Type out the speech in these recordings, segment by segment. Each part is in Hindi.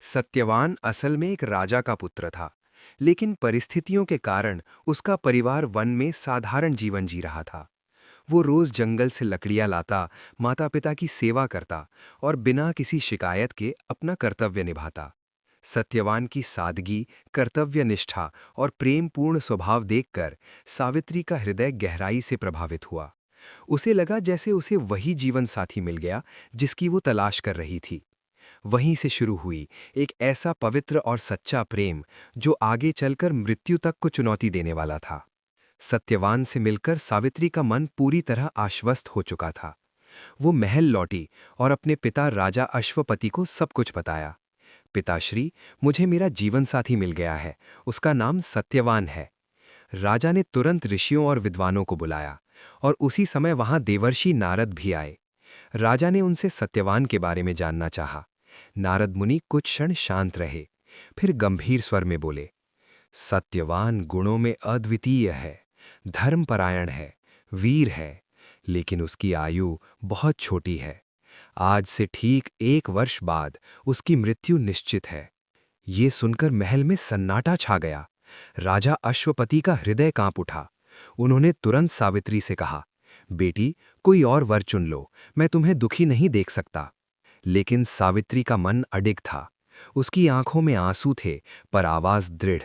सत्यवान असल में एक राजा का पुत्र था, लेकिन परिस्थितियों के कारण उसका परिवार वन में साधारण जीवन जी रहा था। वो रोज जंगल से लकड़ियां लाता, माता-पिता की सेवा करता और बिना किसी शिकायत के अपना कर्तव्य निभाता। सत्यवान की सादगी, कर्तव्यनिष्ठा और प्रेमपूर्ण स्वभाव देखकर सावित्री का हृदय गहराई से प्रभावित हुआ। उसे लगा जैसे उसे वही जीवन साथी मिल गया जिसकी वो तलाश कर रही थी। वहीं से शुरू हुई एक ऐसा पवित्र और सच्चा प्रेम जो आगे चलकर मृत्यु तक को चुनौती देने वाला था। सत्यवान से मिलकर सावित्री का मन पूरी तरह आश्वस्त हो चुका था। वो महल लौटी और अपने पिता राजा अश्वपति को सब कुछ बताया। पिताश्री, मुझे मेरा जीवन साथी मिल गया है। उसका नाम सत्यवान है। राजा ने तुरंत ऋषियों और विद्वानों को बुलाया और उसी समय वहां देवर्षि नारद भी आए। राजा ने उनसे सत्यवान के बारे में जानना चाहा। नारद मुनि कुछ क्षण शांत रहे, फिर गंभीर स्वर में बोले, सत्यवान गुणों में अद्वितीय है, धर्मपरायण है, वीर है, लेकिन उसकी आयु बहुत छोटी है। आज से ठीक 1 वर्ष बाद उसकी मृत्यु निश्चित है। ये सुनकर महल में सन्नाटा छा गया। राजा अश्वपति का हृदय कांप उठा। उन्होंने तुरंत सावित्री से कहा, बेटी, कोई और वर चुन लो, मैं तुम्हें दुखी नहीं देख सकता। लेकिन सावित्री का मन अडिग था। उसकी आंखों में आंसू थे, पर आवाज दृढ़।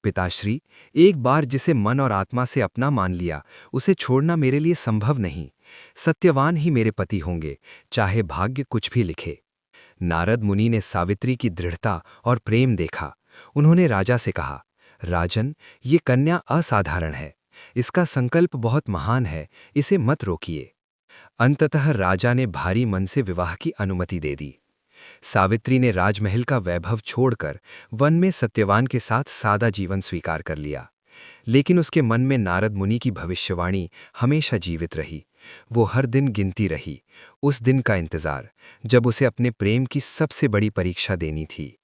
पिताश्री, एक बार जिसे मन और आत्मा से अपना मान लिया, उसे छोड़ना मेरे लिए संभव नहीं। सत्यवान ही मेरे पति होंगे, चाहे भाग्य कुछ भी लिखे। नारद मुनि ने सावित्री की दृढ़ता और प्रेम देखा। उन्होंने राजा से कहा, राजन, ये कन्या असाधारण है। इसका संकल्प बहुत महान है, इसे मत रोकिए। अंततः राजा ने भारी मन से विवाह की अनुमति दे दी। सावित्री ने राजमहल का वैभव छोड़कर वन में सत्यवान के साथ सादा जीवन स्वीकार कर लिया। लेकिन उसके मन में नारद मुनि की भविष्यवाणी हमेशा जीवित रही। वो हर दिन गिनती रही, उस दिन का इंतजार जब उसे अपने प्रेम की सबसे बड़ी परीक्षा देनी थी।